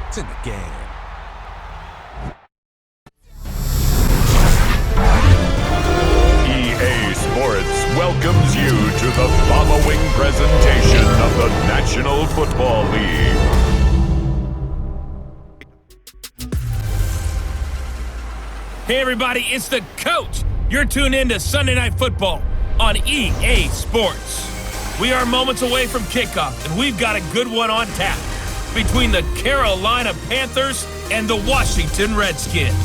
It's in the game. EA Sports welcomes you to the following presentation of the National Football League. Hey everybody, it's the coach. You're tuned in to Sunday Night Football on EA Sports. We are moments away from kickoff, and we've got a good one on tap between the Carolina Panthers and the Washington Redskins.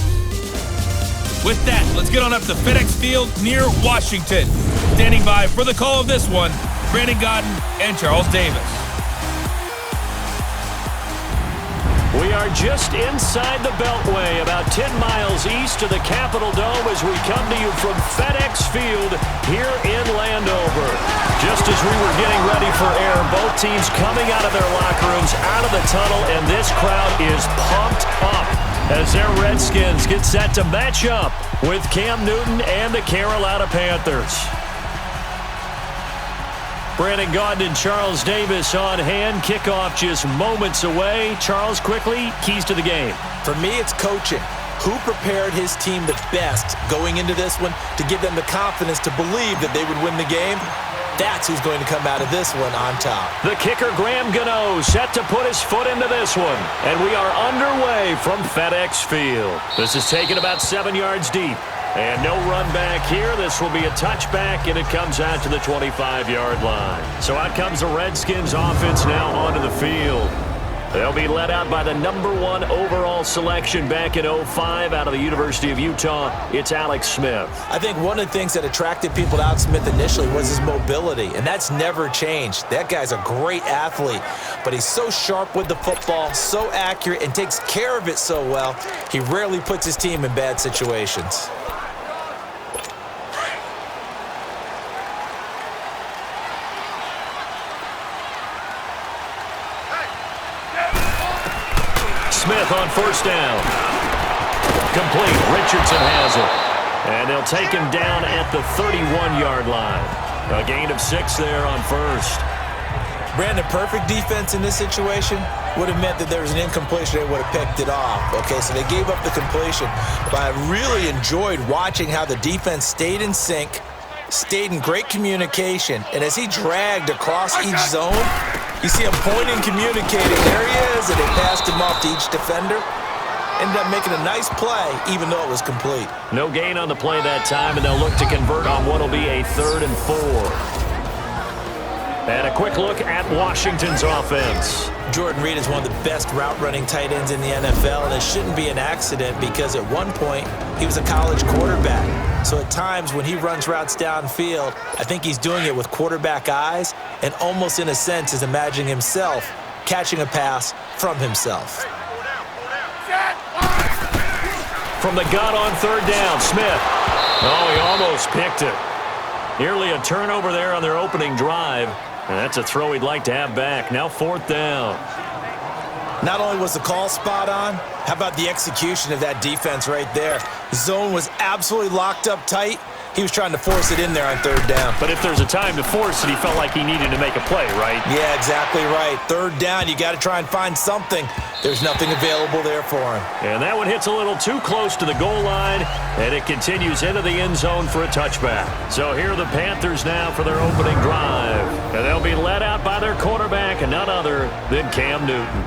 With that, let's get on up to FedEx Field near Washington. Standing by for the call of this one, Brandon Gaudin and Charles Davis. We are just inside the Beltway, about 10 miles east of the Capitol Dome as we come to you from FedEx Field here in Landover. Just as we were getting ready for air, both teams coming out of their locker rooms, out of the tunnel, and this crowd is pumped up as their Redskins get set to match up with Cam Newton and the Carolina Panthers. Brandon Gaudin and Charles Davis on hand. Kickoff just moments away. Charles, quickly, keys to the game. For me, it's coaching. Who prepared his team the best going into this one to give them the confidence to believe that they would win the game? That's who's going to come out of this one on top. The kicker, Graham Gano, set to put his foot into this one. And we are underway from FedEx Field. This is taken about 7 yards deep. And no run back here. This will be a touchback, and it comes out to the 25-yard line. So out comes the Redskins offense now onto the field. They'll be led out by the #1 overall selection back in 2005 out of the University of Utah. It's Alex Smith. I think one of the things that attracted people to Alex Smith initially was his mobility, and that's never changed. That guy's a great athlete, but he's so sharp with the football, so accurate, and takes care of it so well, he rarely puts his team in bad situations. Smith on first down. Complete. Richardson has it. And they'll take him down at the 31-yard line. A gain of 6 there on first. Brandon, perfect defense in this situation would have meant that there was an incompletion. They would have picked it off. Okay, so they gave up the completion. But I really enjoyed watching how the defense stayed in sync, stayed in great communication, and as he dragged across each zone, you see him pointing, communicating. There he is, and they passed him off to each defender. Ended up making a nice play, even though it was complete. No gain on the play that time, and they'll look to convert on what will be a 3rd and 4. And a quick look at Washington's offense. Jordan Reed is one of the best route-running tight ends in the NFL, and it shouldn't be an accident because at one point, he was a college quarterback. So at times when he runs routes downfield, I think he's doing it with quarterback eyes and almost in a sense is imagining himself catching a pass from himself. From the gun on 3rd down, Smith. Oh, he almost picked it. Nearly a turnover there on their opening drive. And that's a throw he'd like to have back. Now 4th down. Not only was the call spot on, how about the execution of that defense right there? The zone was absolutely locked up tight. He was trying to force it in there on 3rd down. But if there's a time to force it, he felt like he needed to make a play, right? Yeah, exactly right. 3rd down, you got to try and find something. There's nothing available there for him. And that one hits a little too close to the goal line, and it continues into the end zone for a touchback. So here are the Panthers now for their opening drive. And they'll be led out by their quarterback, and none other than Cam Newton.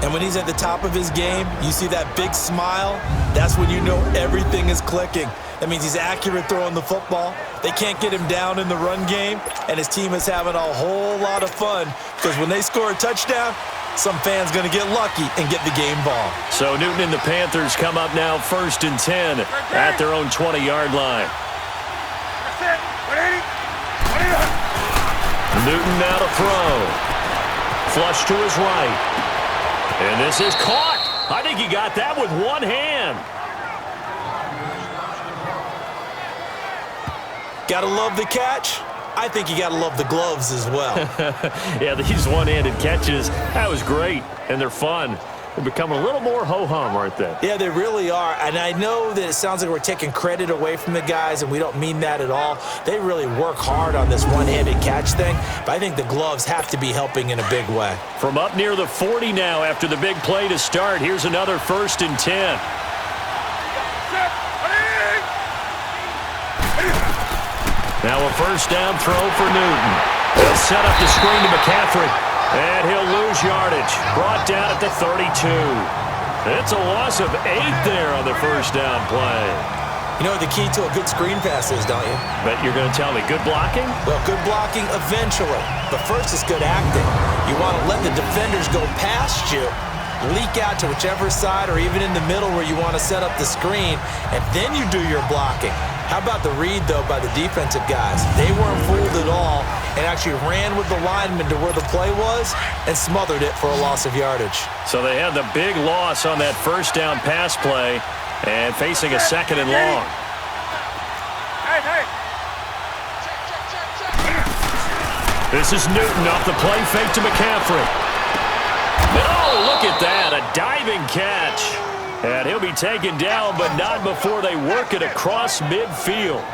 And when he's at the top of his game, you see that big smile, that's when you know everything is clicking. That means he's accurate throwing the football. They can't get him down in the run game, and his team is having a whole lot of fun because when they score a touchdown, some fan's going to get lucky and get the game ball. So Newton and the Panthers come up now 1st and 10 at their own 20-yard line. Newton now to throw. Flush to his right. And this is caught. I think he got that with one hand. Gotta love the catch. I think you gotta love the gloves as well. Yeah, these one-handed catches, that was great, and they're fun. will become a little more ho-hum, aren't they? Yeah, they really are. And I know that it sounds like we're taking credit away from the guys, and we don't mean that at all. They really work hard on this one-handed catch thing, but I think the gloves have to be helping in a big way. From up near the 40 now after the big play to start, here's another 1st and 10. Now a 1st down throw for Newton. He'll set up the screen to McCaffrey, and he'll lose yardage. Brought down at the 32. It's a loss of 8 there on the 1st down play. You know what the key to a good screen pass is, don't you? Bet you're going to tell me good blocking? Well, good blocking eventually, but first is good acting. You want to let the defenders go past you, leak out to whichever side or even in the middle where you want to set up the screen, and then you do your blocking. How about the read, though, by the defensive guys? They weren't fooled at all and actually ran with the lineman to where the play was and smothered it for a loss of yardage. So they had the big loss on that 1st down pass play and facing a 2nd and long. This is Newton off the play fake to McCaffrey. Oh, look at that, a diving catch. And he'll be taken down, but not before they work it across midfield.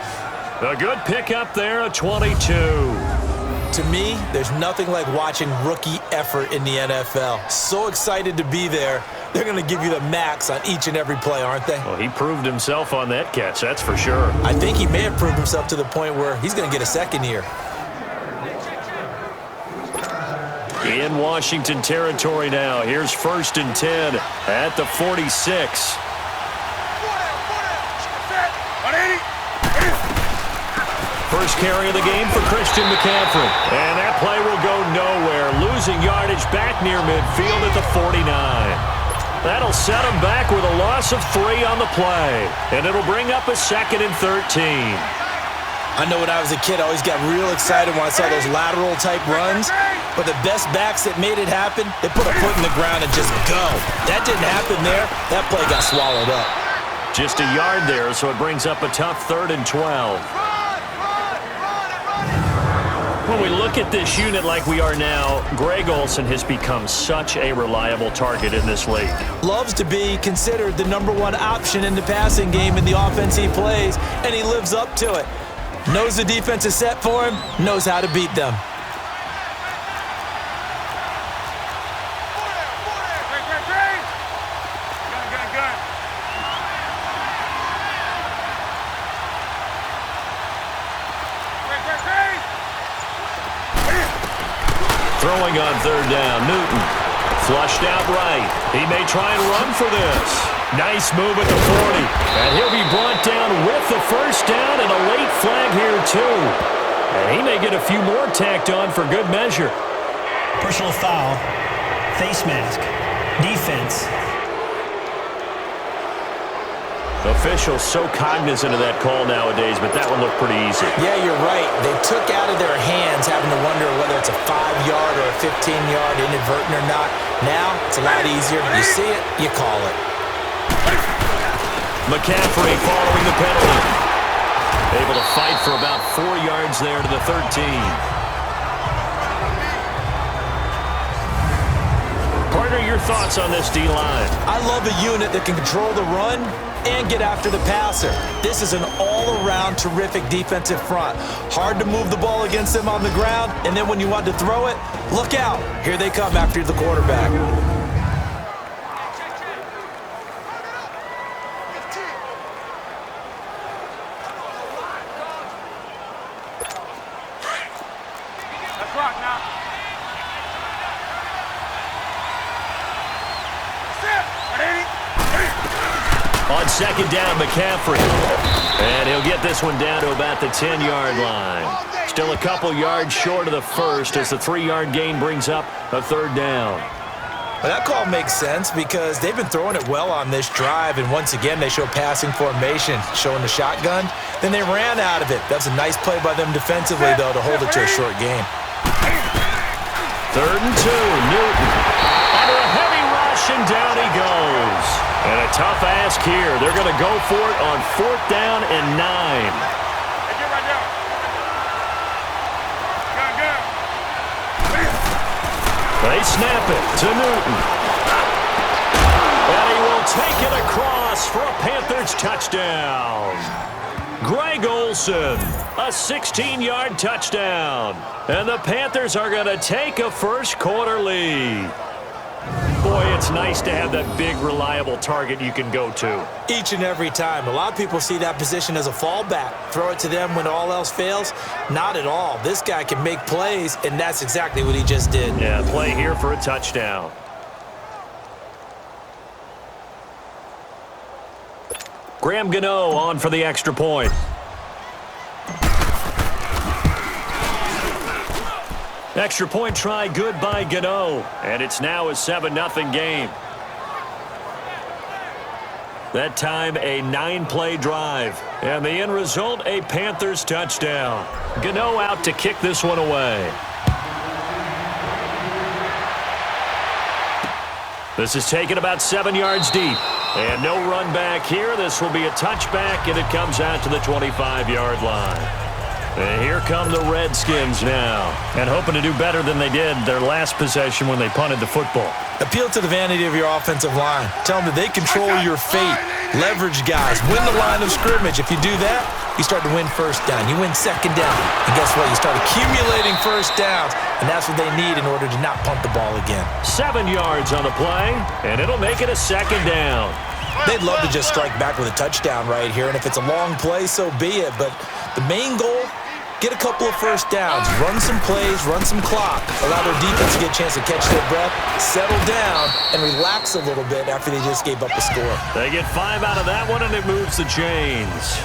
A good pickup there, a 22. To me, there's nothing like watching rookie effort in the NFL. So excited to be there. They're going to give you the max on each and every play, aren't they? Well, he proved himself on that catch, that's for sure. I think he may have proved himself to the point where he's going to get a 2nd year. In Washington territory now. Here's 1st and 10 at the 46. First carry of the game for Christian McCaffrey. And that play will go nowhere. Losing yardage back near midfield at the 49. That'll set him back with a loss of 3 on the play. And it'll bring up a 2nd and 13. I know when I was a kid, I always got real excited when I saw those lateral-type runs. But the best backs that made it happen, they put a foot in the ground and just go. That didn't happen there. That play got swallowed up. Just a yard there, so it brings up a tough 3rd and 12. When we look at this unit like we are now, Greg Olsen has become such a reliable target in this league. Loves to be considered the #1 option in the passing game in the offense he plays, and he lives up to it. Knows the defense is set for him, knows how to beat them. Throwing on 3rd down, Newton. Flushed out right. He may try and run for this. Nice move at the 40. And he'll be brought down with the 1st down and a late flag here, too. And he may get a few more tacked on for good measure. Personal foul. Face mask. Defense. Officials so cognizant of that call nowadays, but that one looked pretty easy. Yeah, you're right. They took out of their hands having to wonder whether it's a 5-yard or a 15-yard inadvertent or not. Now, it's a lot easier. You see it, you call it. McCaffrey following the penalty. Able to fight for about 4 yards there to the 13. Partner, your thoughts on this D-line? I love a unit that can control the run and get after the passer. This is an all-around terrific defensive front. Hard to move the ball against them on the ground, and then when you want to throw it, look out. Here they come after the quarterback. On 2nd down, McCaffrey. And he'll get this one down to about the 10-yard line. Still a couple yards short of the 1st as the 3-yard gain brings up a 3rd down. Well, that call makes sense because they've been throwing it well on this drive, and once again they show passing formation, showing the shotgun. Then they ran out of it. That's a nice play by them defensively, though, to hold it to a short game. 3rd and 2, Newton. Under a heavy rush, and down he goes. And a tough ask here. They're going to go for it on 4th down and 9. They snap it to Newton. take it across for a Panthers touchdown. Greg Olsen, a 16-yard touchdown. And the Panthers are going to take a first-quarter lead. Boy, it's nice to have that big, reliable target you can go to. Each and every time. A lot of people see that position as a fallback. Throw it to them when all else fails. Not at all. This guy can make plays, and that's exactly what he just did. Yeah, play here for a touchdown. Graham Gano on for the extra point. Extra point try good by Gano. And it's now a 7-0 game. That time a 9-play drive. And the end result, a Panthers touchdown. Gano out to kick this one away. This is taken about 7 yards deep. And no run back here. This will be a touchback, and it comes out to the 25-yard line. And here come the Redskins now. And hoping to do better than they did their last possession when they punted the football. Appeal to the vanity of your offensive line. Tell them that they control your fate. Leverage guys. Win the line of scrimmage. If you do that, you start to win first down. You win second down. And guess what? You start accumulating first downs. And that's what they need in order to not punt the ball again. 7 yards on the play, and it'll make it a second down. They'd love to just strike back with a touchdown right here. And if it's a long play, so be it. But the main goal, get a couple of first downs. Run some plays, run some clock. Allow their defense to get a chance to catch their breath, settle down, and relax a little bit after they just gave up a score. They get 5 out of that one, and it moves the chains.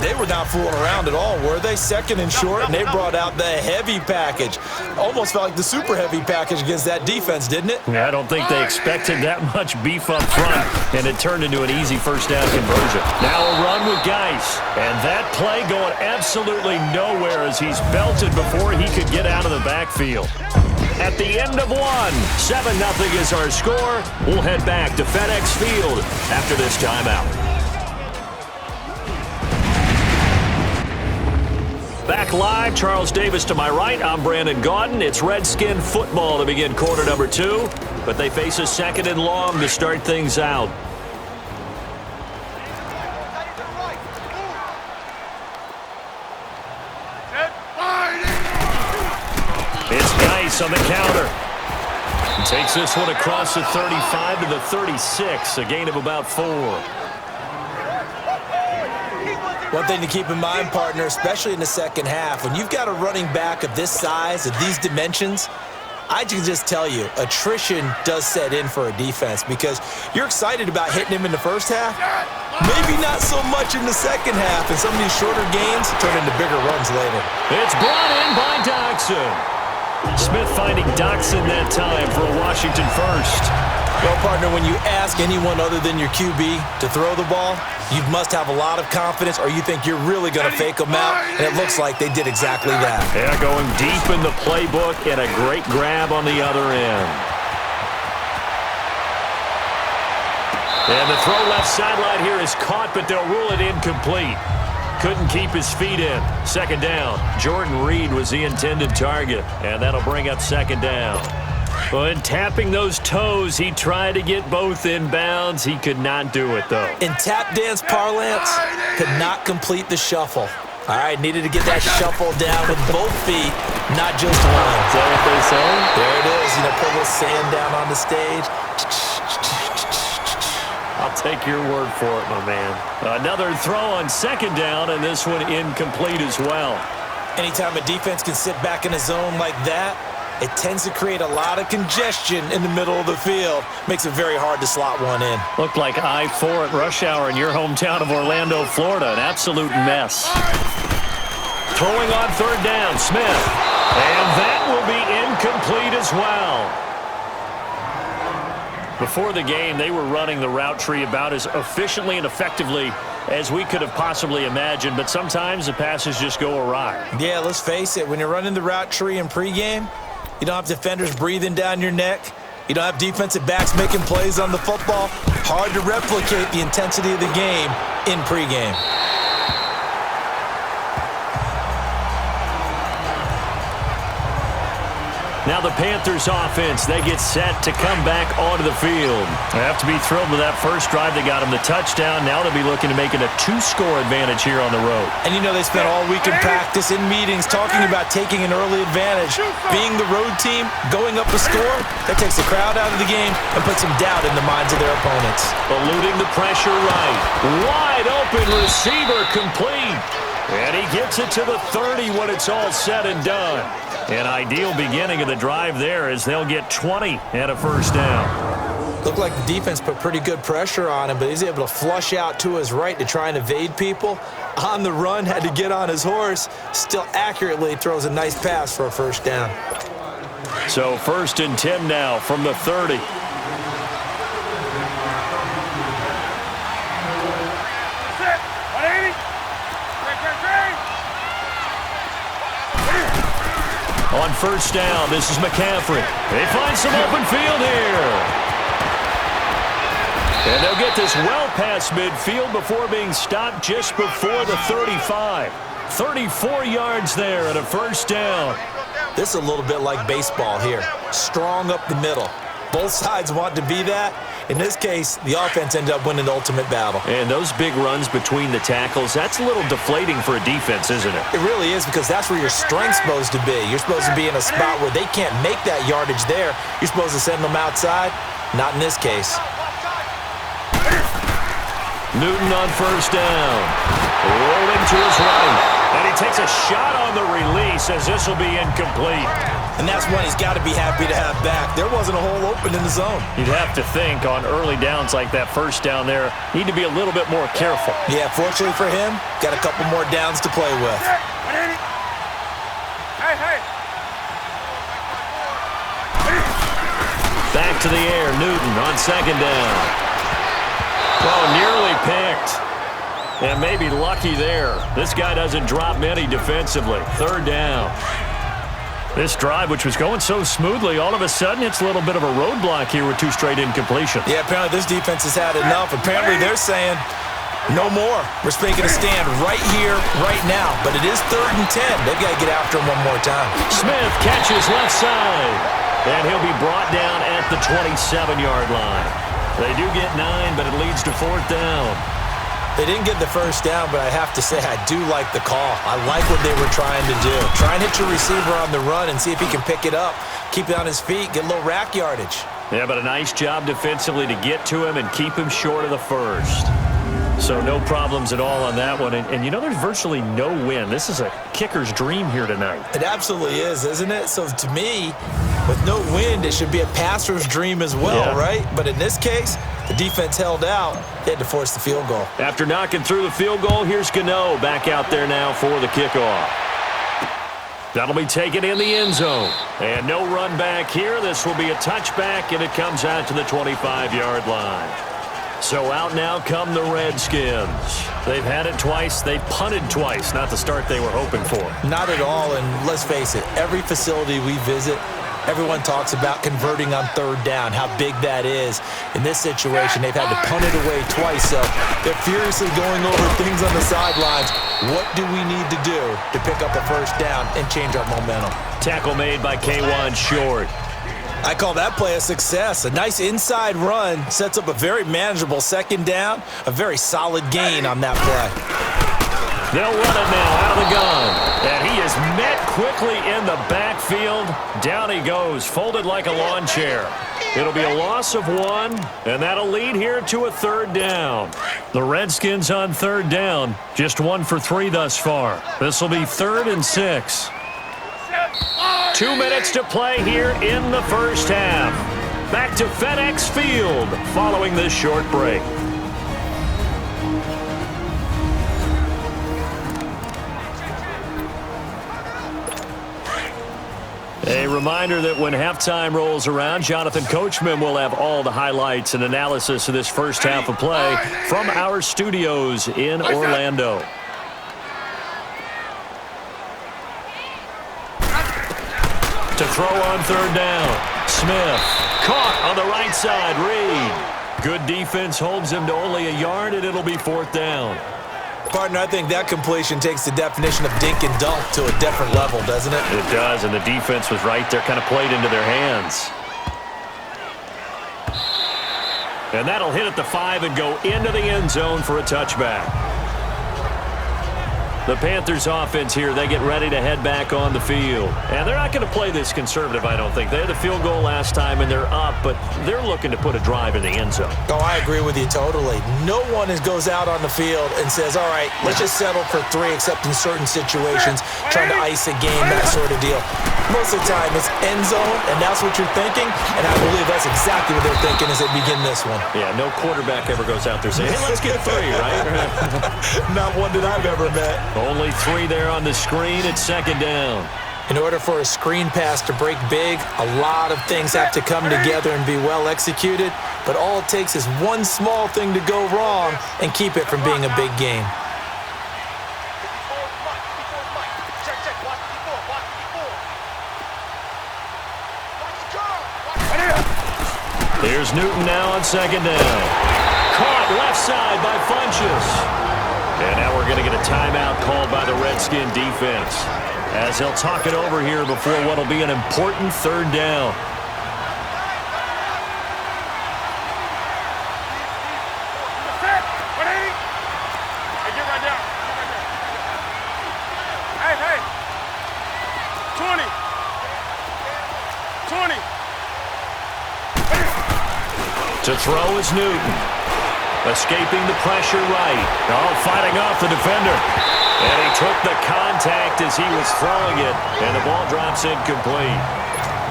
They were not fooling around at all, were they? Second and short, and they brought out the heavy package. Almost felt like the super heavy package against that defense, didn't it? Yeah, I don't think they expected that much beef up front, and it turned into an easy first down conversion. Now a run with Geis, and that play going absolutely nowhere as he's belted before he could get out of the backfield. At the end of one, 7-0 is our score. We'll head back to FedEx Field after this timeout. Back live, Charles Davis to my right. I'm Brandon Gaudin. It's Redskin football to begin quarter number 2, but they face a second and long to start things out. It's Geis on the counter. Takes this one across the 35 to the 36, a gain of about 4. One thing to keep in mind, partner, especially in the second half, when you've got a running back of this size, of these dimensions, I can just tell you, attrition does set in for a defense because you're excited about hitting him in the first half, maybe not so much in the second half, and some of these shorter gains turn into bigger runs later. It's brought in by Doxson. Smith finding Doxson that time for a Washington first. Well, partner, when you ask anyone other than your QB to throw the ball, you must have a lot of confidence or you think you're really going to fake them out, and it looks like they did exactly that. Yeah, going deep in the playbook and a great grab on the other end. And the throw left sideline here is caught, but they'll rule it incomplete. Couldn't keep his feet in. Second down. Jordan Reed was the intended target, and that'll bring up second down. But tapping those toes, he tried to get both inbounds. He could not do it, though. In tap dance parlance, could not complete the shuffle. All right, needed to get that shuffle down with both feet, not just one. Is that what they say? There it is. You know, put a little sand down on the stage. I'll take your word for it, my man. Another throw on second down, and this one incomplete as well. Anytime a defense can sit back in a zone like that, it tends to create a lot of congestion in the middle of the field. Makes it very hard to slot one in. Looked like I-4 at rush hour in your hometown of Orlando, Florida. An absolute mess. Throwing on third down, Smith. And that will be incomplete as well. Before the game, they were running the route tree about as efficiently and effectively as we could have possibly imagined, but sometimes the passes just go awry. Yeah, let's face it. When you're running the route tree in pregame, you don't have defenders breathing down your neck. You don't have defensive backs making plays on the football. Hard to replicate the intensity of the game in pregame. Now the Panthers offense, they get set to come back onto the field. They have to be thrilled with that first drive. They got them the touchdown. Now they'll be looking to make it a 2-score advantage here on the road. And you know they spent all week in practice, in meetings, talking about taking an early advantage. Being the road team, going up a score, that takes the crowd out of the game and puts some doubt in the minds of their opponents. Eluding the pressure right. Wide open receiver complete. And he gets it to the 30 when it's all said and done. An ideal beginning of the drive there as they'll get 20 and a first down. Looked like the defense put pretty good pressure on him, but he's able to flush out to his right to try and evade people. On the run, had to get on his horse. Still accurately throws a nice pass for a first down. So 1st and 10 now from the 30. On first down, this is McCaffrey. They find some open field here. And they'll get this well past midfield before being stopped just before the 35. 34 yards there and a first down. This is a little bit like baseball here. Strong up the middle. Both sides want to be that. In this case, the offense ended up winning the ultimate battle. And those big runs between the tackles, that's a little deflating for a defense, isn't it? It really is, because that's where your strength's supposed to be. You're supposed to be in a spot where they can't make that yardage there. You're supposed to send them outside. Not in this case. Newton on first down. Rolling to his right. And he takes a shot on the release as this will be incomplete. And that's one he's got to be happy to have back. There wasn't a hole open in the zone. You'd have to think on early downs like that first down there, need to be a little bit more careful. Yeah, fortunately for him, got a couple more downs to play with. Back to the air, Newton on second down. Oh, nearly picked. And maybe lucky there. This guy doesn't drop many defensively. Third down. This drive, which was going so smoothly, all of a sudden it's a little bit of a roadblock here with 2 straight incompletions. Yeah, apparently this defense has had enough. Apparently they're saying, no more. We're making a stand right here, right now. But it is 3rd and 10. They've got to get after him one more time. Smith catches left side. And he'll be brought down at the 27-yard line. They do get 9, but it leads to 4th down. They didn't get the first down, but I have to say I do like the call. I like what they were trying to do. Try and hit your receiver on the run and see if he can pick it up, keep it on his feet, get a little rack yardage. Yeah, but a nice job defensively to get to him and keep him short of the first. So no problems at all on that one. And you know, there's virtually no win. This is a kicker's dream here tonight. It absolutely is, isn't it? So to me, with no wind, it should be a passer's dream as well, right? But in this case, the defense held out. They had to force the field goal. After knocking through the field goal, here's Gano back out there now for the kickoff. That'll be taken in the end zone. And no run back here. This will be a touchback, and it comes out to the 25-yard line. So out now come the Redskins. They've had it twice. They've punted twice. Not the start they were hoping for. Not at all, and let's face it, every facility we visit, everyone talks about converting on 3rd down, how big that is. In this situation, they've had to punt it away twice, so they're furiously going over things on the sidelines. What do we need to do to pick up a first down and change our momentum? Tackle made by K'Wan Short. I call that play a success. A nice inside run sets up a very manageable 2nd down, a very solid gain on that play. They'll run it now out of the gun. And he is met quickly in the backfield. Down he goes, folded like a lawn chair. It'll be a loss of 1, and that'll lead here to a 3rd down. The Redskins on 3rd down, just 1 for 3 thus far. This will be 3rd and 6. 2 minutes to play here in the first half. Back to FedEx Field following this short break. A reminder that when halftime rolls around, Jonathan Coachman will have all the highlights and analysis of this first half of play from our studios in Orlando. To throw on 3rd down. Smith caught on the right side. Reed. Good defense holds him to only a yard, and it'll be 4th down. Partner, I think that completion takes the definition of dink and dunk to a different level, doesn't it? It does, and the defense was right there, kind of played into their hands. And that'll hit at the 5 and go into the end zone for a touchback. The Panthers offense here, they get ready to head back on the field. And they're not going to play this conservative, I don't think. They had the field goal last time, and they're up, but they're looking to put a drive in the end zone. Oh, I agree with you totally. No one goes out on the field and says, all right, let's just settle for 3, except in certain situations, trying to ice a game, that sort of deal. Most of the time, it's end zone, and that's what you're thinking, and I believe that's exactly what they're thinking as they begin this one. Yeah, no quarterback ever goes out there saying, hey, let's get 3, right? Not one that I've ever met. Only 3 there on the screen at second down. In order for a screen pass to break big, a lot of things have to come together and be well executed, but all it takes is one small thing to go wrong and keep it from being a big game. Here's Newton now on second down. Caught left side by Funchess. And now we're going to get a timeout called by the Redskin defense, as they'll talk it over here before what will be an important third down. To throw is Newton. Escaping the pressure right. Oh, fighting off the defender. And he took the contact as he was throwing it, and the ball drops incomplete.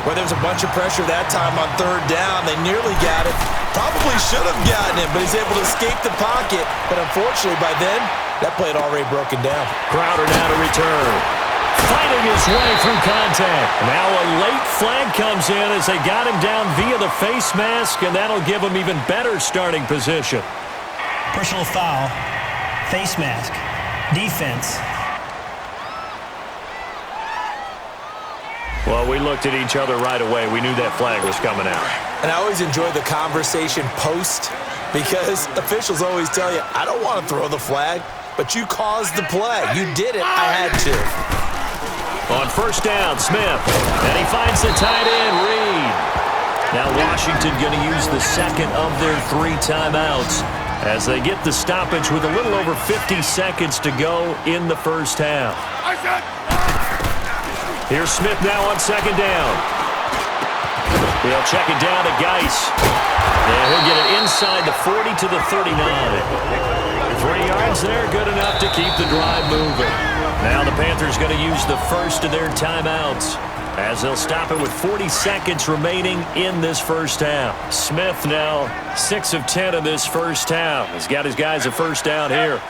Well, there was a bunch of pressure that time on third down. They nearly got it. Probably should have gotten it, but he's able to escape the pocket. But unfortunately, by then, that play had already broken down. Crowder now to return. Fighting his way through contact. Now a late flag comes in as they got him down via the face mask, and that'll give him even better starting position. Personal foul. Face mask. Defense. Well, we looked at each other right away. We knew that flag was coming out. And I always enjoy the conversation post, because officials always tell you, I don't want to throw the flag, but you caused the play. You did it. I had to. On first down, Smith. And he finds the tight end, Reed. Now Washington going to use the second of their 3 timeouts as they get the stoppage with a little over 50 seconds to go in the first half. Here's Smith now on second down. He'll check it down to Geis. And he'll get it inside the 40 to the 39. 3 yards there, good enough to keep the drive moving. Now the Panthers going to use the first of their timeouts as they'll stop it with 40 seconds remaining in this first half. Smith now 6 of 10 in this first half. He's got his guys a first down here.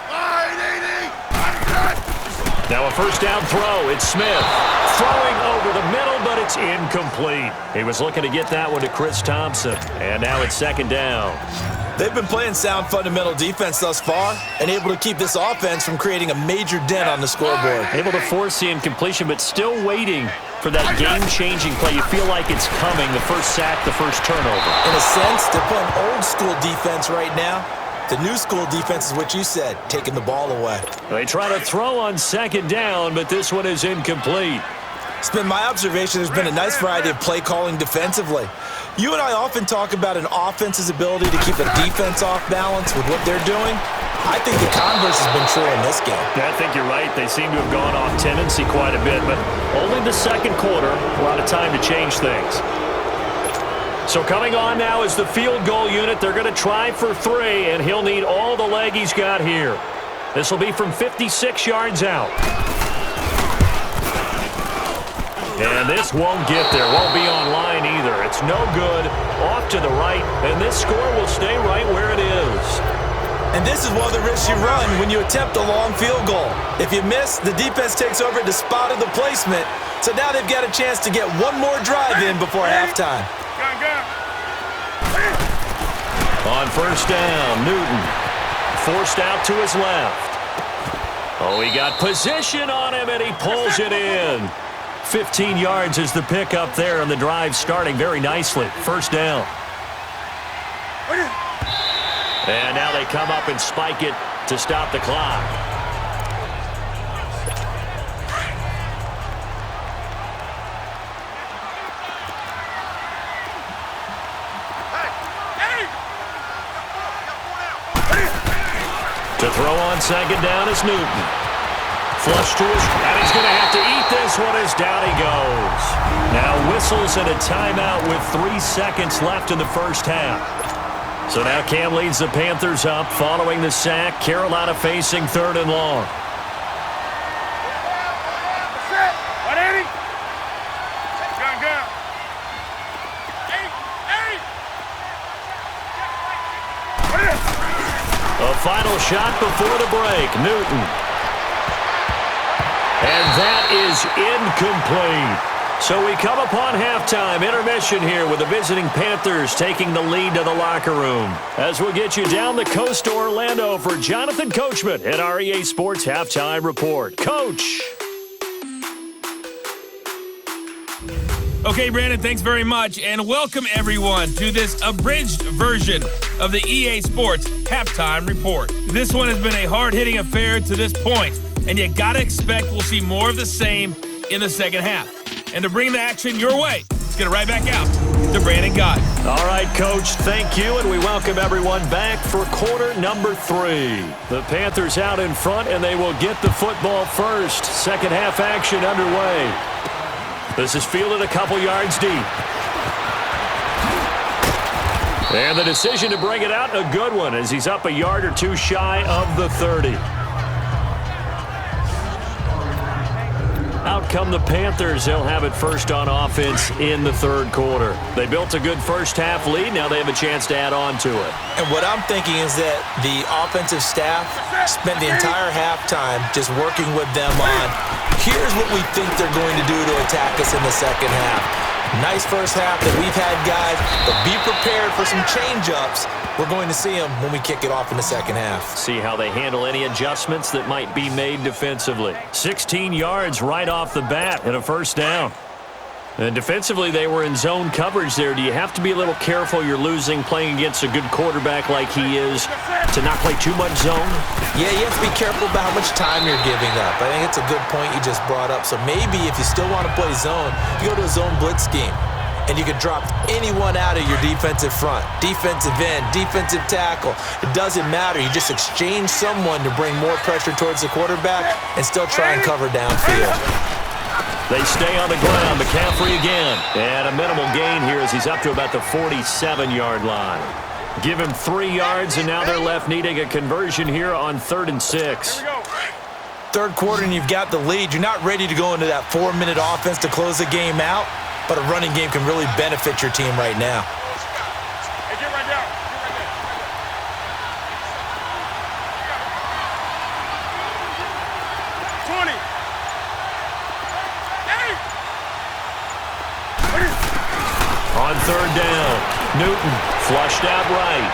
Now a first down throw. It's Smith throwing over the middle, but it's incomplete. He was looking to get that one to Chris Thompson. And now it's second down. They've been playing sound fundamental defense thus far and able to keep this offense from creating a major dent on the scoreboard. Able to force the incompletion, but still waiting for that game-changing play. You feel like it's coming, the first sack, the first turnover. In a sense, they're playing old-school defense right now. The new-school defense is what you said, taking the ball away. They try to throw on second down, but this one is incomplete. It's been my observation there's been a nice variety of play calling defensively. You and I often talk about an offense's ability to keep a defense off balance with what they're doing. I think the converse has been true in this game. I think you're right. They seem to have gone off tendency quite a bit, but only the second quarter, a lot of time to change things. So coming on now is the field goal unit. They're going to try for 3, and he'll need all the leg he's got here. This will be from 56 yards out. And this won't get there. Won't be on line either. It's no good. Off to the right, and this score will stay right where it is. And this is one of the risks you run when you attempt a long field goal. If you miss, the defense takes over at the spot of the placement. So now they've got a chance to get one more drive in before halftime. On first down, Newton forced out to his left. Oh, he got position on him, and he pulls it in. 15 yards is the pickup there, and the drive starting very nicely. First down. And now they come up and spike it to stop the clock. The throw on second down is Newton. Flush to his, and he's going to have to eat this one as down he goes. Now whistles and a timeout with 3 seconds left in the first half. So now Cam leads the Panthers up following the sack. Carolina facing 3rd and long. A final shot before the break. Newton. And that is incomplete. So we come upon halftime intermission here with the visiting Panthers taking the lead to the locker room. As we get you down the coast to Orlando for Jonathan Coachman at our EA Sports Halftime Report. Coach. Okay, Brandon, thanks very much, and welcome everyone to this abridged version of the EA Sports Halftime Report. This one has been a hard-hitting affair to this point, and you gotta expect we'll see more of the same in the second half. And to bring the action your way, let's get it right back out to Brandon Gaudin. All right, Coach, thank you, and we welcome everyone back for quarter number 3. The Panthers out in front, and they will get the football first. Second half action underway. This is fielded a couple yards deep. And the decision to bring it out, a good one, as he's up a yard or two shy of the 30. Out come the Panthers. They'll have it first on offense in the 3rd quarter. They built a good first half lead. Now they have a chance to add on to it. And what I'm thinking is that the offensive staff spent the entire halftime just working with them on, here's what we think they're going to do to attack us in the second half. Nice first half that we've had, guys, but be prepared for some change-ups. We're going to see them when we kick it off in the second half. See how they handle any adjustments that might be made defensively. 16 yards right off the bat and a first down. And defensively, they were in zone coverage there. Do you have to be a little careful you're losing playing against a good quarterback like he is to not play too much zone? Yeah, you have to be careful about how much time you're giving up. I think it's a good point you just brought up. So maybe if you still want to play zone, you go to a zone blitz scheme. And you can drop anyone out of your defensive front, defensive end, defensive tackle. It doesn't matter. You just exchange someone to bring more pressure towards the quarterback and still try and cover downfield. They stay on the ground. McCaffrey again. And a minimal gain here as he's up to about the 47-yard line. Give him 3 yards, and now they're left needing a conversion here on 3rd and 6. 3rd quarter, and you've got the lead. You're not ready to go into that 4-minute offense to close the game out, but a running game can really benefit your team right now. Hey, get right down. Get right down. 20. On 3rd down, Newton flushed out right.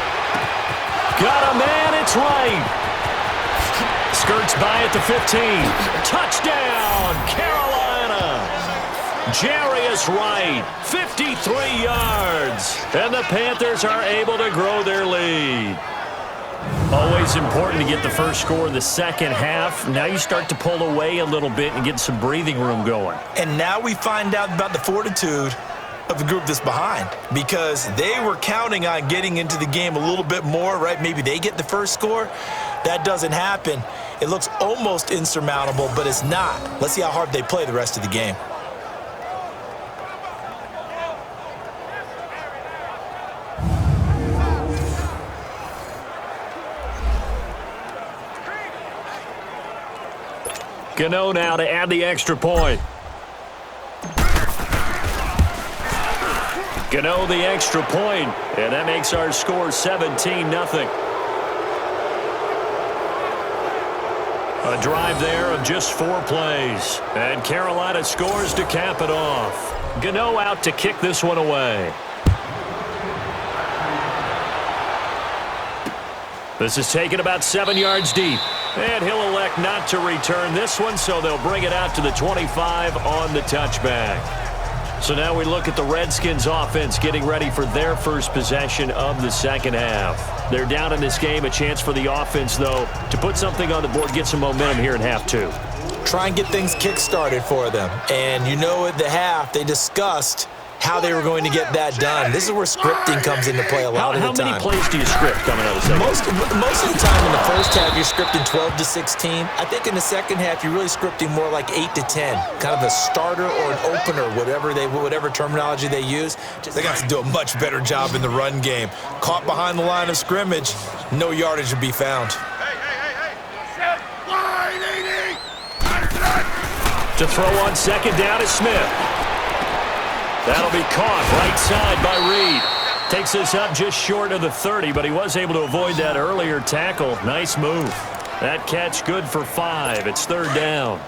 Got a man, it's right. Skirts by at the 15. Touchdown, Carolina. Jarius Wright, 53 yards. And the Panthers are able to grow their lead. Always important to get the first score in the second half. Now you start to pull away a little bit and get some breathing room going. And now we find out about the fortitude of the group that's behind, because they were counting on getting into the game a little bit more, right? Maybe they get the first score. That doesn't happen. It looks almost insurmountable, but it's not. Let's see how hard they play the rest of the game. Gano now to add the extra point. Gano the extra point, and that makes our score 17-0. A drive there of just 4 plays, and Carolina scores to cap it off. Gano out to kick this one away. This is taken about 7 yards deep, and he'll elect not to return this one, so they'll bring it out to the 25 on the touchback. So now we look at the Redskins offense getting ready for their first possession of the second half. They're down in this game. A chance for the offense, though, to put something on the board, get some momentum here in half 2. Try and get things kick-started for them. And you know at the half, they discussed how they were going to get that done. This is where scripting comes into play a lot of the time. How many plays do you script coming out of the second? Most of the time in the first half, you're scripting 12 to 16. I think in the second half, you're really scripting more like 8 to 10, kind of a starter or an opener, whatever terminology they use. They got to do a much better job in the run game. Caught behind the line of scrimmage, no yardage to be found. To throw on second down is Smith. That'll be caught right side by Reed. Takes this up just short of the 30, but he was able to avoid that earlier tackle. Nice move. That catch good for 5. It's third down.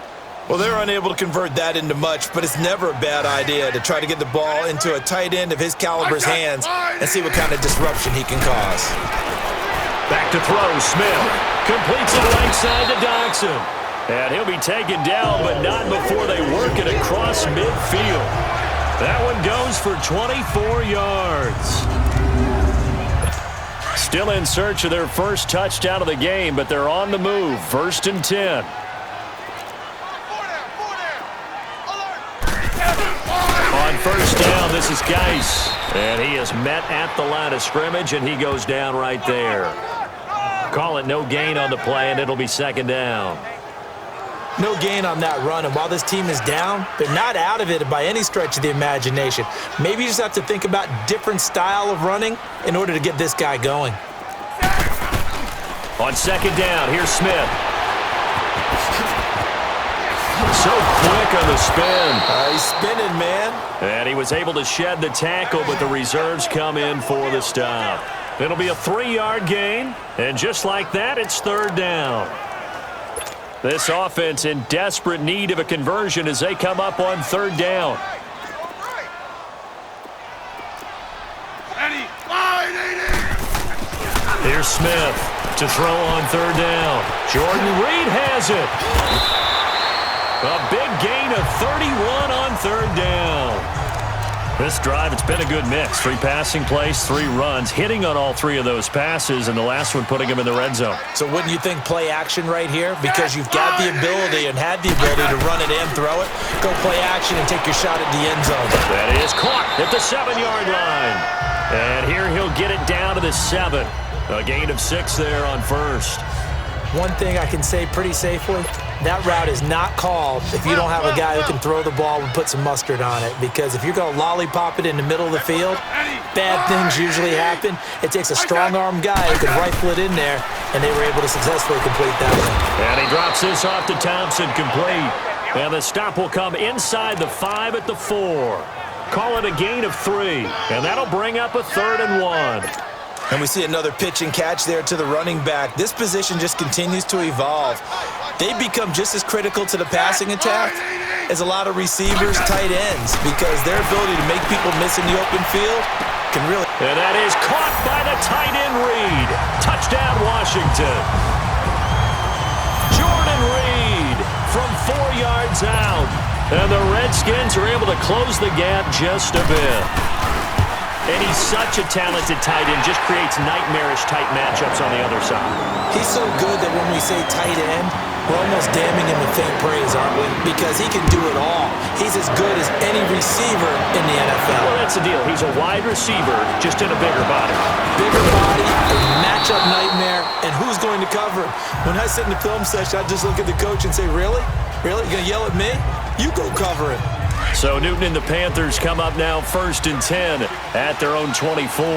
Well, they're unable to convert that into much, but it's never a bad idea to try to get the ball into a tight end of his caliber's hands and see what kind of disruption he can cause. Back to throw, Smith. Completes it right side to Dodson. And he'll be taken down, but not before they work it across midfield. That one goes for 24 yards. Still in search of their first touchdown of the game, but they're on the move. 1st and 10. On first down, this is Geis. And he is met at the line of scrimmage, and he goes down right there. Call it no gain on the play, and it'll be second down. No gain on that run, and while this team is down, they're not out of it by any stretch of the imagination. Maybe you just have to think about different style of running in order to get this guy going. On second down, here's Smith. So quick on the spin. He's spinning, man. And he was able to shed the tackle, but the reserves come in for the stop. It'll be a 3-yard gain, and just like that, it's third down. This offense in desperate need of a conversion as they come up on third down. Here's Smith to throw on third down. Jordan Reed has it. A big gain of 31 on third down. This drive, it's been a good mix. 3 passing plays, 3 runs, hitting on all 3 of those passes, and the last one putting him in the red zone. So wouldn't you think play action right here? Because you've got the ability and had the ability to run it and throw it. Go play action and take your shot at the end zone. That is caught at the 7-yard line. And here he'll get it down to the 7. A gain of 6 there on first. One thing I can say pretty safely, that route is not called if you don't have a guy who can throw the ball and put some mustard on it. Because if you're going to lollipop it in the middle of the field, bad things usually happen. It takes a strong-arm guy who can rifle it in there, and they were able to successfully complete that one. And he drops this off to Thompson, complete. And the stop will come inside the 5 at the 4. Call it a gain of 3, and that'll bring up a 3rd and 1. And we see another pitch and catch there to the running back. This position just continues to evolve. They become just as critical to the passing attack as a lot of receivers, tight ends, because their ability to make people miss in the open field can really... And that is caught by the tight end Reed. Touchdown, Washington. Jordan Reed from 4 yards out. And the Redskins are able to close the gap just a bit. And he's such a talented tight end, just creates nightmarish tight matchups on the other side. He's so good that when we say tight end, we're almost damning him with faint praise, aren't we? Because he can do it all. He's as good as any receiver in the NFL. Well, that's the deal. He's a wide receiver, just in a bigger body. Bigger body, a matchup nightmare, and who's going to cover him? When I sit in the film session, I just look at the coach and say, really? Really? You going to yell at me? You go cover him. So Newton and the Panthers come up now 1st and 10 at their own 24.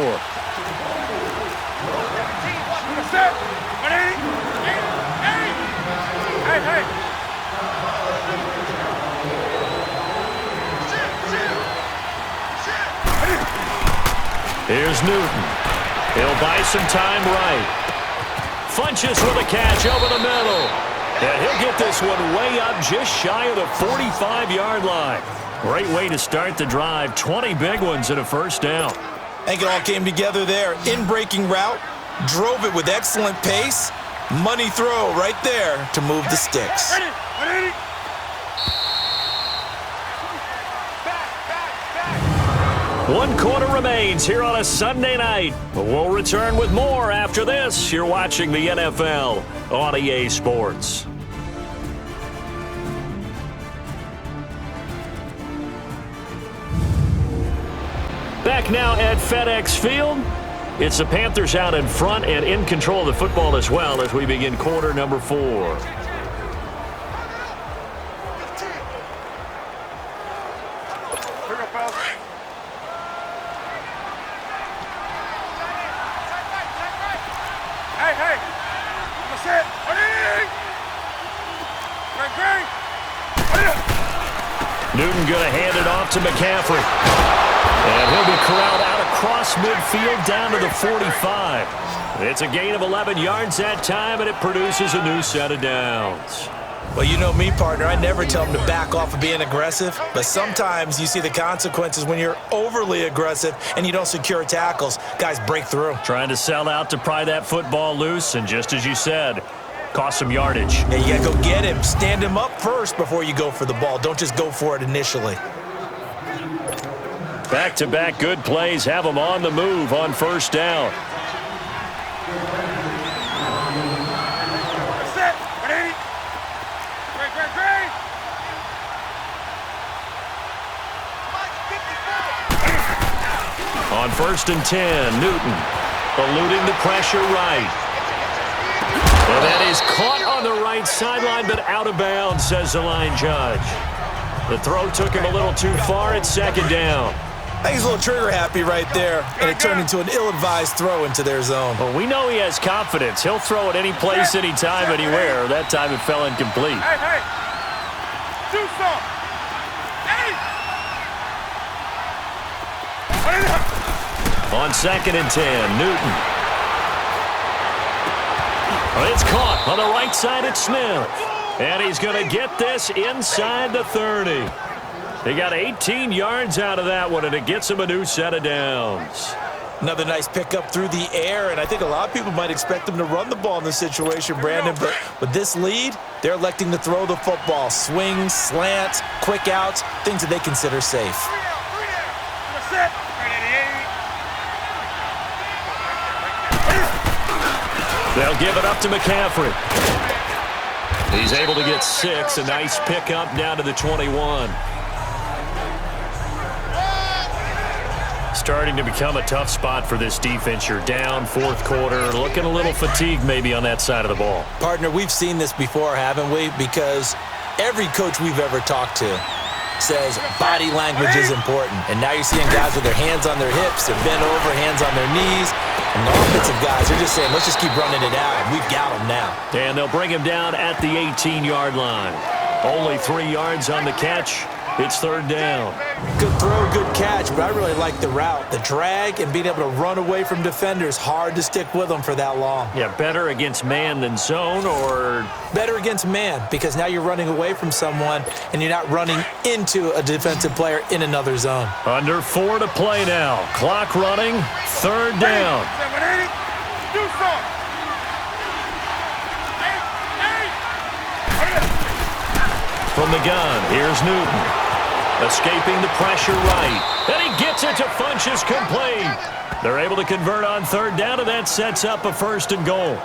Here's Newton. He'll buy some time right. Funches with a catch over the middle. And he'll get this one way up just shy of the 45-yard line. Great way to start the drive. 20 big ones and a first down. I think it all came together there. In-breaking route, drove it with excellent pace. Money throw right there to move the sticks. Ready. 1 quarter remains here on a Sunday night. We'll return with more after this. You're watching the NFL on EA Sports. Back now at FedEx Field. It's the Panthers out in front and in control of the football as well as we begin quarter number 4. Hey, that's it. Newton going to hand it off to McCaffrey. And he'll be corralled out across midfield down to the 45. It's a gain of 11 yards that time, and it produces a new set of downs. Well, you know me, partner. I never tell them to back off of being aggressive, but sometimes you see the consequences when you're overly aggressive and you don't secure tackles. Guys break through. Trying to sell out to pry that football loose, and just as you said, cost some yardage. Yeah, you got to go get him. Stand him up first before you go for the ball. Don't just go for it initially. Back-to-back good plays have them on the move on first down. That's it. Great. On 1st and 10, Newton eluding the pressure right. And that is caught on the right sideline, but out of bounds, says the line judge. The throw took him a little too far. It's 2nd down. I think he's a little trigger happy right there, and it turned into an ill-advised throw into their zone. Well, we know he has confidence. He'll throw it any place, anytime, anywhere. That time it fell incomplete. Hey. Do something. On 2nd and 10, Newton. It's caught on the right side at Smith. And he's going to get this inside the 30. He got 18 yards out of that one, and it gets him a new set of downs. Another nice pickup through the air, and I think a lot of people might expect them to run the ball in this situation, Brandon, but with this lead, they're electing to throw the football. Swings, slants, quick outs, things that they consider safe. That's it. They'll give it up to McCaffrey. He's able to get 6, a nice pickup down to the 21. Starting to become a tough spot for this defense. You're down 4th quarter, looking a little fatigued maybe on that side of the ball. Partner, we've seen this before, haven't we? Because every coach we've ever talked to says body language is important. And now you're seeing guys with their hands on their hips, they're bent over, hands on their knees. And the offensive guys are just saying, let's just keep running it out. We've got them now. And they'll bring him down at the 18-yard line. Only 3 yards on the catch. It's 3rd down. Good throw, good catch, but I really like the route. The drag and being able to run away from defenders, hard to stick with them for that long. Yeah, better against man than zone, or? Better against man, because now you're running away from someone and you're not running into a defensive player in another zone. Under 4 to play now. Clock running, 3rd down. Do something. From the gun, here's Newton. Escaping the pressure right. And he gets it to Funchess complete. They're able to convert on 3rd down, and that sets up a 1st and goal.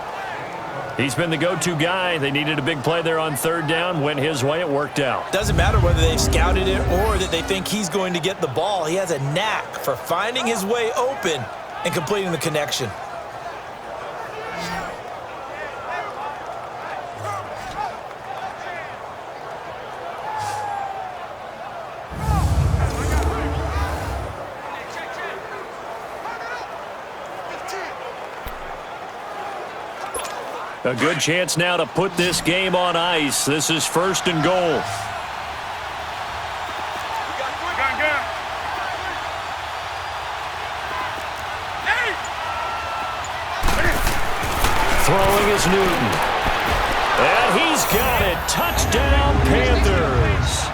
He's been the go-to guy. They needed a big play there on 3rd down. Went his way, it worked out. Doesn't matter whether they've scouted it or that they think he's going to get the ball. He has a knack for finding his way open and completing the connection. A good chance now to put this game on ice. This is 1st and goal. Throwing is Newton. And he's got it. Touchdown, Panthers.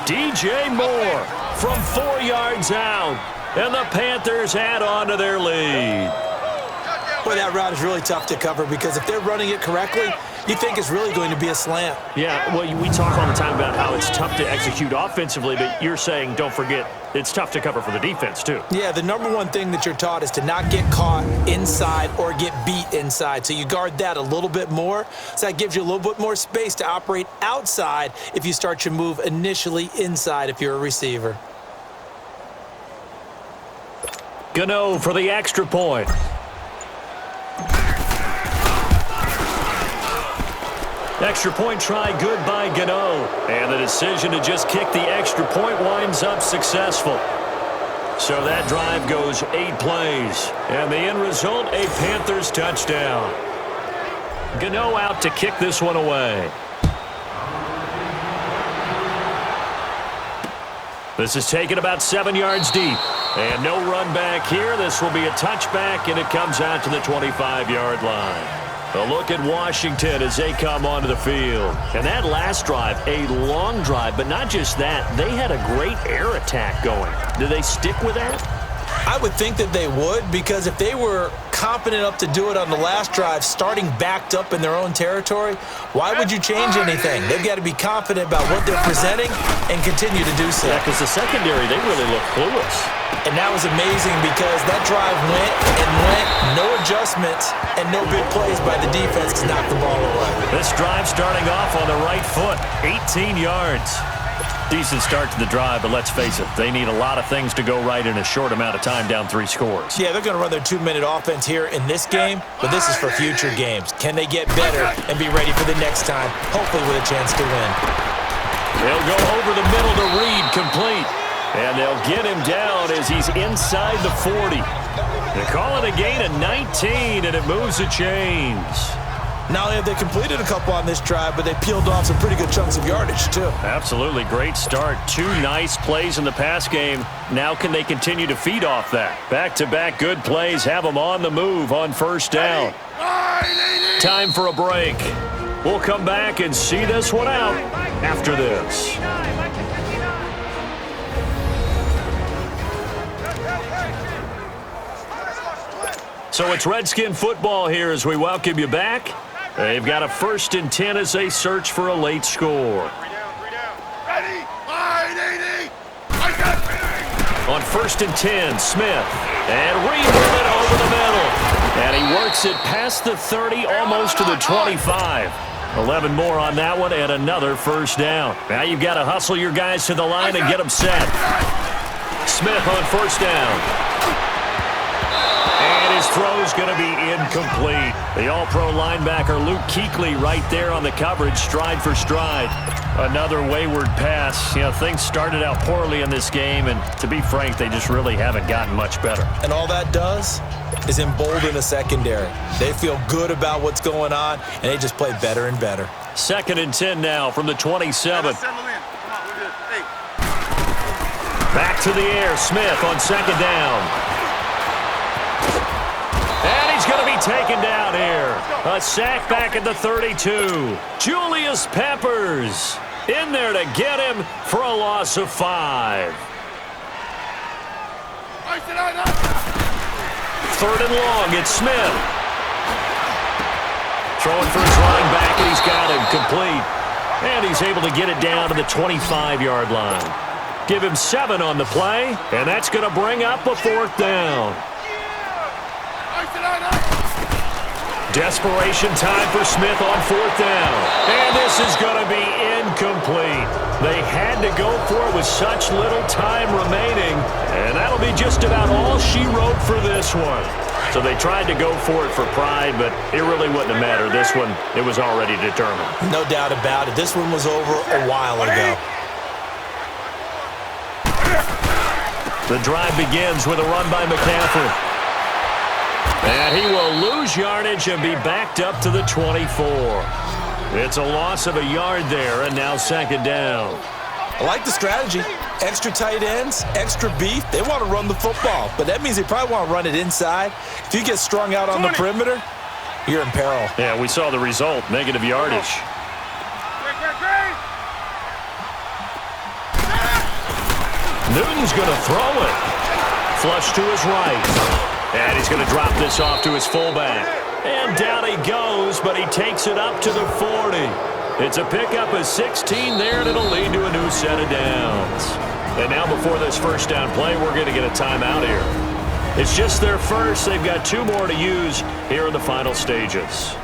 DJ Moore from 4 yards out. And the Panthers add on to their lead. Boy, that route is really tough to cover because if they're running it correctly, you think it's really going to be a slant. Yeah, well, we talk all the time about how it's tough to execute offensively, but you're saying, don't forget, it's tough to cover for the defense, too. Yeah, the number one thing that you're taught is to not get caught inside or get beat inside. So you guard that a little bit more. So that gives you a little bit more space to operate outside if you start your move initially inside if you're a receiver. Gano for the extra point. Extra point try good by Gano. And the decision to just kick the extra point winds up successful. So that drive goes 8 plays. And the end result, a Panthers touchdown. Gano out to kick this one away. This is taken about 7 yards deep. And no run back here. This will be a touchback, and it comes out to the 25-yard line. A look at Washington as they come onto the field. And that last drive, a long drive, but not just that. They had a great air attack going. Do they stick with that? I would think that they would, because if they were confident enough to do it on the last drive, starting backed up in their own territory, why would you change anything? They've got to be confident about what they're presenting and continue to do so. Yeah, because the secondary, they really look clueless. And that was amazing because that drive went, no adjustments, and no big plays by the defense to knock the ball away. This drive starting off on the right foot, 18 yards. Decent start to the drive, but let's face it, they need a lot of things to go right in a short amount of time, down 3 scores. Yeah, they're going to run their 2-minute offense here in this game, but this is for future games. Can they get better and be ready for the next time, hopefully with a chance to win? They'll go over the middle to Reed, complete. And they'll get him down as he's inside the 40. They call it a gain of 19, and it moves the chains. Not only have they completed a couple on this drive, but they peeled off some pretty good chunks of yardage, too. Absolutely. Great start. 2 nice plays in the pass game. Now can they continue to feed off that? Back-to-back good plays have them on the move on first down. Time for a break. We'll come back and see this one out after this. So it's Redskin football here as we welcome you back. They've got a 1st and 10 as they search for a late score. On 1st and 10, Smith. And Reed with it over the middle. And he works it past the 30, almost to the 25. 11 more on that one, and another first down. Now you've got to hustle your guys to the line and get them set. Smith on first down. His throw's going to be incomplete. The all-pro linebacker Luke Kuechly right there on the coverage, stride for stride. Another wayward pass. You know, things started out poorly in this game, and to be frank, they just really haven't gotten much better. And all that does is embolden the secondary. They feel good about what's going on, and they just play better and better. 2nd and 10 now from the 27. Back to the air. Smith on 2nd down. And he's going to be taken down here. A sack back at the 32. Julius Peppers in there to get him for a loss of 5. 3rd and long, it's Smith. Throwing for his running back, and he's got him complete. And he's able to get it down to the 25-yard line. Give him 7 on the play, and that's going to bring up a 4th down. Desperation time for Smith on 4th down. And this is going to be incomplete. They had to go for it with such little time remaining. And that'll be just about all she wrote for this one. So they tried to go for it for pride, but it really wouldn't have mattered. This one, it was already determined. No doubt about it. This one was over a while ago. The drive begins with a run by McCaffrey. And he will lose yardage and be backed up to the 24. It's a loss of a yard there, and now 2nd down. I like the strategy. Extra tight ends, extra beef. They want to run the football, but that means they probably want to run it inside. If you get strung out on the perimeter, you're in peril. Yeah, we saw the result, negative yardage. Newton's going to throw it. Flush to his right. And he's going to drop this off to his fullback. And down he goes, but he takes it up to the 40. It's a pickup of 16 there, and it'll lead to a new set of downs. And now before this first down play, we're going to get a timeout here. It's just their first. They've got 2 more to use here in the final stages.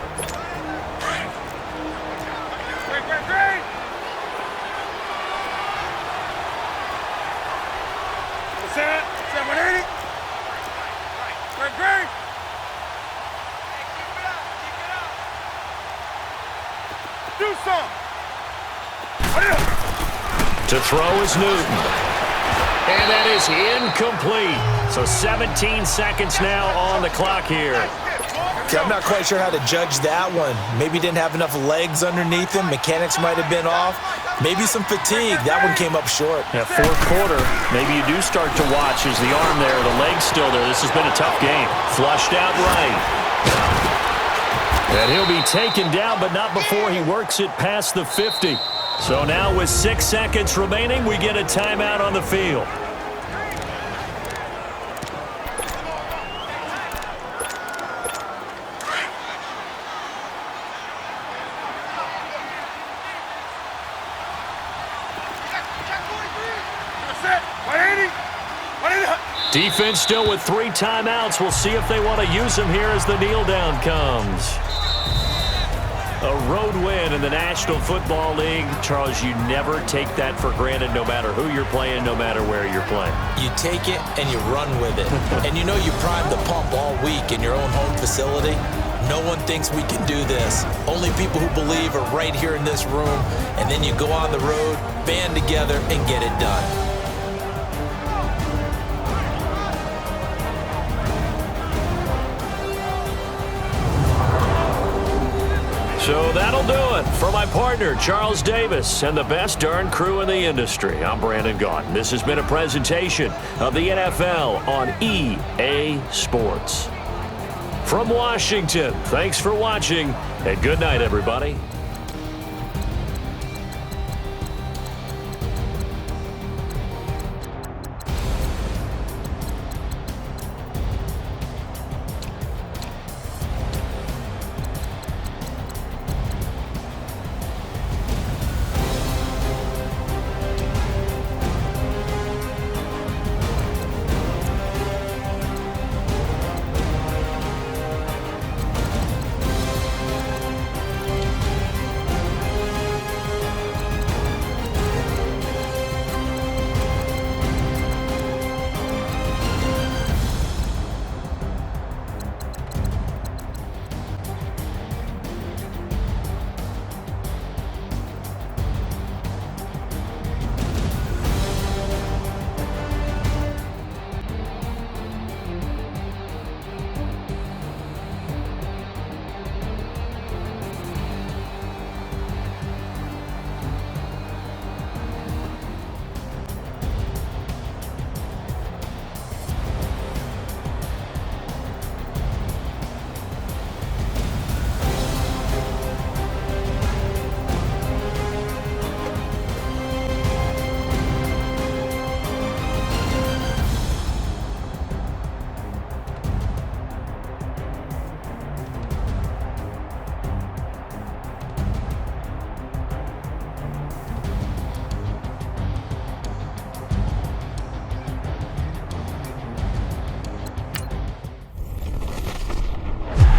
Do something. To throw is Newton. And that is incomplete. So 17 seconds now on the clock here. Okay, I'm not quite sure how to judge that one. Maybe didn't have enough legs underneath him. Mechanics might have been off. Maybe some fatigue. That one came up short. Yeah, fourth quarter, maybe you do start to watch as the arm there, the leg's still there. This has been a tough game. Flushed out right. And he'll be taken down, but not before he works it past the 50. So now with 6 seconds remaining, we get a timeout on the field. Defense still with 3 timeouts. We'll see if they want to use them here as the kneel down comes. A road win in the National Football League. Charles, you never take that for granted no matter who you're playing, no matter where you're playing. You take it and you run with it. And you know you primed the pump all week in your own home facility. No one thinks we can do this. Only people who believe are right here in this room. And then you go on the road, band together, and get it done. So that'll do it for my partner, Charles Davis, and the best darn crew in the industry. I'm Brandon Gaudin. This has been a presentation of the NFL on EA Sports. From Washington, thanks for watching, and good night, everybody.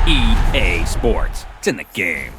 EA Sports. It's in the game.